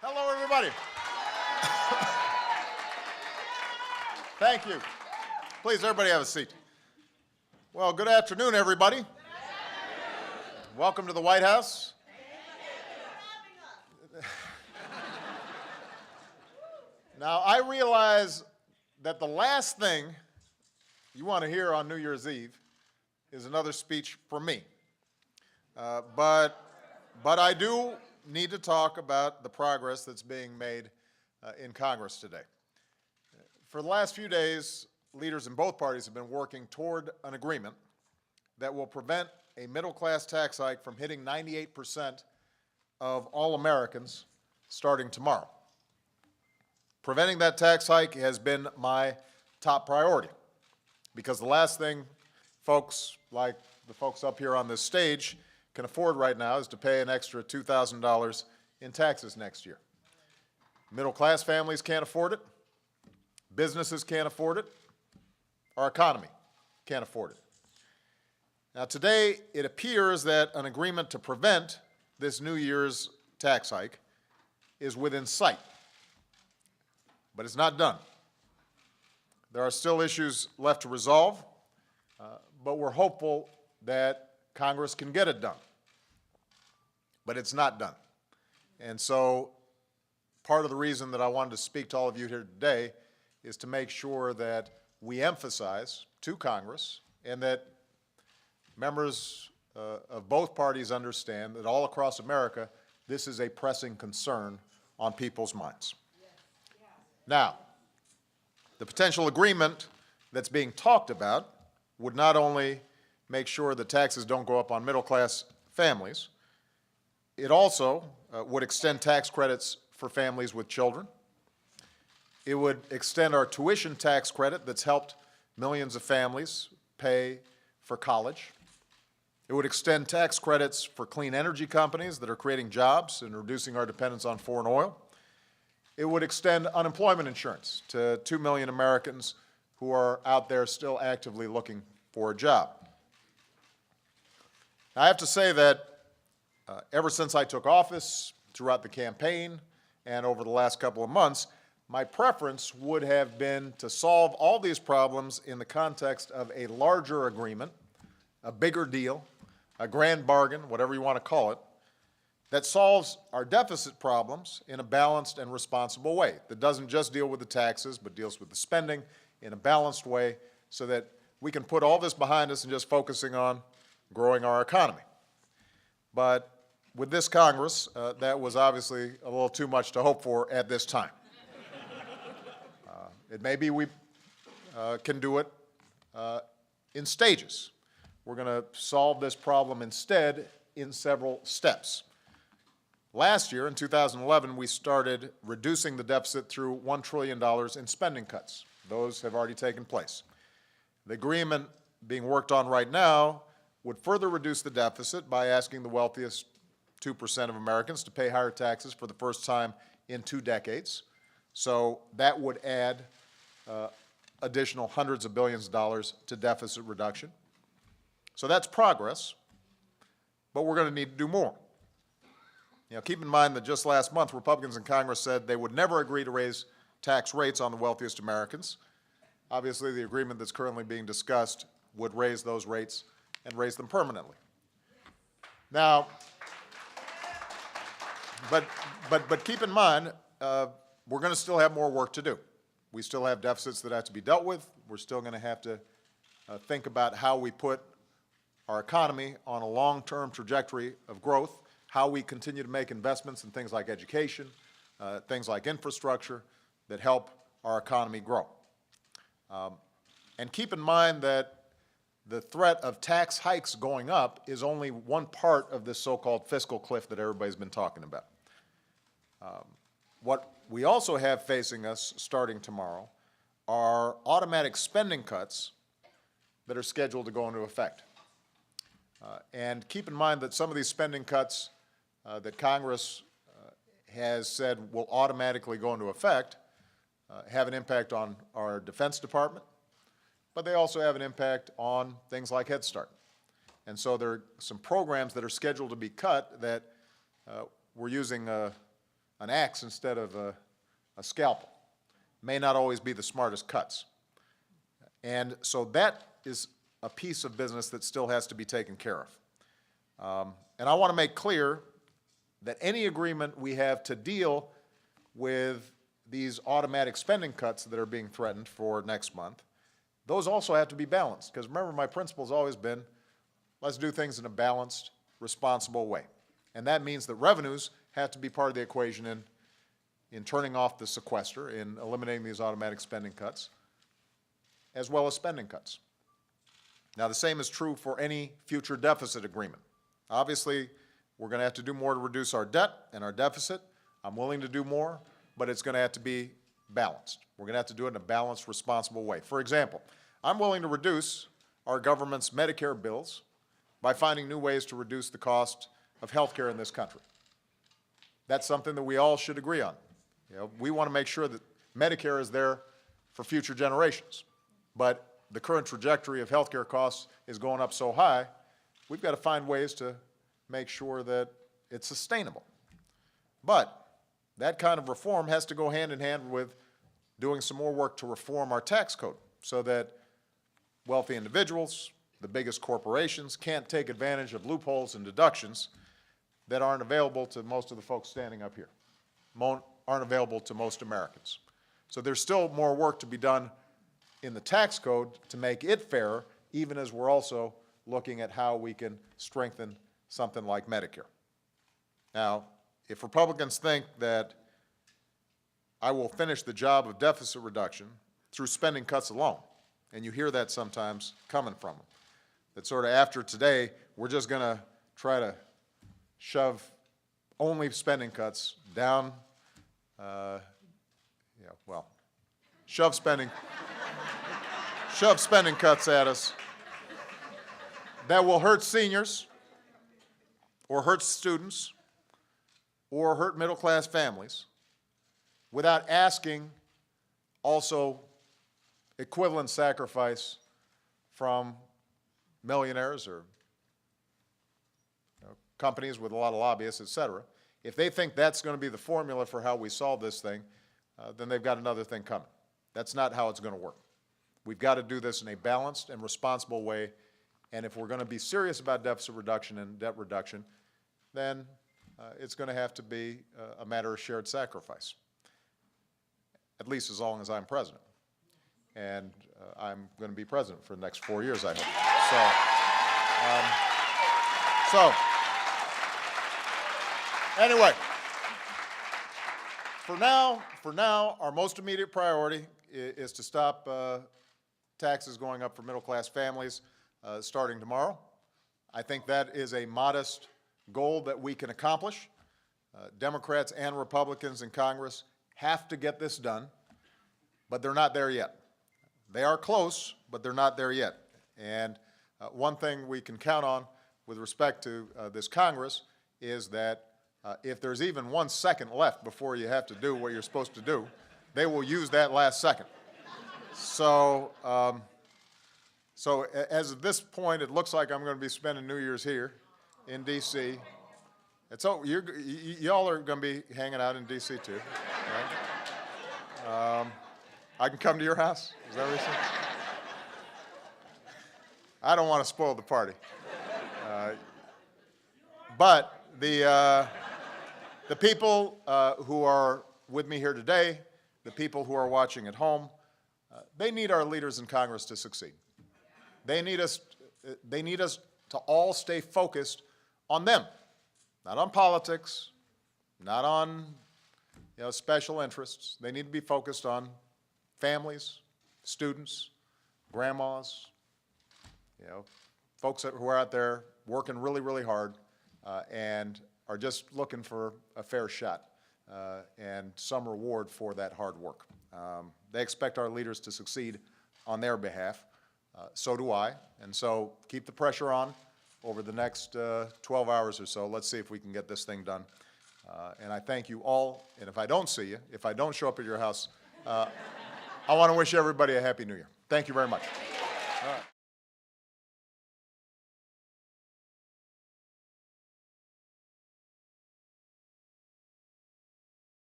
Hello, everybody. Thank you. Please, everybody have a seat. Well, good afternoon, everybody. Good afternoon. Welcome to the White House. Now, I realize that the last thing you want to hear on New Year's Eve is another speech from me. But I do need to talk about the progress that's being made in Congress today. For the last few days, leaders in both parties have been working toward an agreement that will prevent a middle-class tax hike from hitting 98% of all Americans starting tomorrow. Preventing that tax hike has been my top priority, because the last thing folks like the folks up here on this stage can afford right now is to pay an extra $2,000 in taxes next year. Middle-class families can't afford it. Businesses can't afford it. Our economy can't afford it. Now, today, it appears that an agreement to prevent this New Year's tax hike is within sight, but it's not done. There are still issues left to resolve, but we're hopeful that Congress can get it done. But it's not done. And so part of the reason that I wanted to speak to all of you here today is to make sure that we emphasize to Congress and that members of both parties understand that all across America, this is a pressing concern on people's minds. Now, the potential agreement that's being talked about would not only make sure that taxes don't go up on middle-class families, it also would extend tax credits for families with children. It would extend our tuition tax credit that's helped millions of families pay for college. It would extend tax credits for clean energy companies that are creating jobs and reducing our dependence on foreign oil. It would extend unemployment insurance to 2 million Americans who are out there still actively looking for a job. Now, I have to say that ever since I took office, throughout the campaign, and over the last couple of months, my preference would have been to solve all these problems in the context of a larger agreement, a bigger deal, a grand bargain, whatever you want to call it, that solves our deficit problems in a balanced and responsible way, that doesn't just deal with the taxes, but deals with the spending in a balanced way so that we can put all this behind us and just focusing on growing our economy. But with this Congress, that was obviously a little too much to hope for at this time. It may be we can do it in stages. We're going to solve this problem instead in several steps. Last year, in 2011, we started reducing the deficit through $1 trillion in spending cuts. Those have already taken place. The agreement being worked on right now would further reduce the deficit by asking the wealthiest 2% of Americans to pay higher taxes for the first time in 2 decades. So that would add additional hundreds of billions of dollars to deficit reduction. So that's progress, but we're going to need to do more. You know, keep in mind that just last month, Republicans in Congress said they would never agree to raise tax rates on the wealthiest Americans. Obviously, the agreement that's currently being discussed would raise those rates and raise them permanently. Now, but keep in mind, we're going to still have more work to do. We still have deficits that have to be dealt with. We're still going to have to think about how we put our economy on a long-term trajectory of growth, how we continue to make investments in things like education, things like infrastructure that help our economy grow. And keep in mind that the threat of tax hikes going up is only one part of this so-called fiscal cliff that everybody's been talking about. What we also have facing us starting tomorrow are automatic spending cuts that are scheduled to go into effect. And keep in mind that some of these spending cuts that Congress has said will automatically go into effect have an impact on our Defense Department, but they also have an impact on things like Head Start. And so there are some programs that are scheduled to be cut that we're using a an axe instead of a scalpel. May not always be the smartest cuts. And so that is a piece of business that still has to be taken care of. And I want to make clear that any agreement we have to deal with these automatic spending cuts that are being threatened for next month, those also have to be balanced. Because remember, my principle has always been, let's do things in a balanced, responsible way. And that means that revenues have to be part of the equation in turning off the sequester, in eliminating these automatic spending cuts, as well as spending cuts. Now, the same is true for any future deficit agreement. Obviously, we're going to have to do more to reduce our debt and our deficit. I'm willing to do more, but it's going to have to be balanced. We're going to have to do it in a balanced, responsible way. For example, I'm willing to reduce our government's Medicare bills by finding new ways to reduce the cost of health care in this country. That's something that we all should agree on. You know, we want to make sure that Medicare is there for future generations. But the current trajectory of health care costs is going up so high, we've got to find ways to make sure that it's sustainable. But that kind of reform has to go hand in hand with doing some more work to reform our tax code so that wealthy individuals, the biggest corporations, can't take advantage of loopholes and deductions that aren't available to most of the folks standing up here, aren't available to most Americans. So there's still more work to be done in the tax code to make it fairer, even as we're also looking at how we can strengthen something like Medicare. Now, if Republicans think that I will finish the job of deficit reduction through spending cuts alone, and you hear that sometimes coming from them, that sort of after today, we're just going to try to shove only spending cuts down, shove spending cuts at us that will hurt seniors or hurt students or hurt middle-class families without asking also equivalent sacrifice from millionaires or companies with a lot of lobbyists, et cetera. If they think that's going to be the formula for how we solve this thing, then they've got another thing coming. That's not how it's going to work. We've got to do this in a balanced and responsible way, and if we're going to be serious about deficit reduction and debt reduction, then it's going to have to be a matter of shared sacrifice, at least as long as I'm president. And I'm going to be president for the next 4 years, I hope. Anyway, for now, our most immediate priority is to stop taxes going up for middle-class families starting tomorrow. I think that is a modest goal that we can accomplish. Democrats and Republicans in Congress have to get this done, but they're not there yet. They are close, but they're not there yet. And one thing we can count on with respect to this Congress is that if there's even 1 second left before you have to do what you're supposed to do, they will use that last second. So as of this point, it looks like I'm going to be spending New Year's here in D.C. Y'all are going to be hanging out in D.C. too, right? I can come to your house? Is that what you said? I don't want to spoil the party. But the people who are with me here today, the people who are watching at home, they need our leaders in Congress to succeed. They need us to all stay focused on them, not on politics, not on special interests. They need to be focused on families, students, grandmas, folks who are out there working really, really hard and are just looking for a fair shot and some reward for that hard work. They expect our leaders to succeed on their behalf. So do I. And so keep the pressure on over the next 12 hours or so. Let's see if we can get this thing done. And I thank you all. And if I don't see you, if I don't show up at your house, I want to wish everybody a Happy New Year. Thank you very much. All right.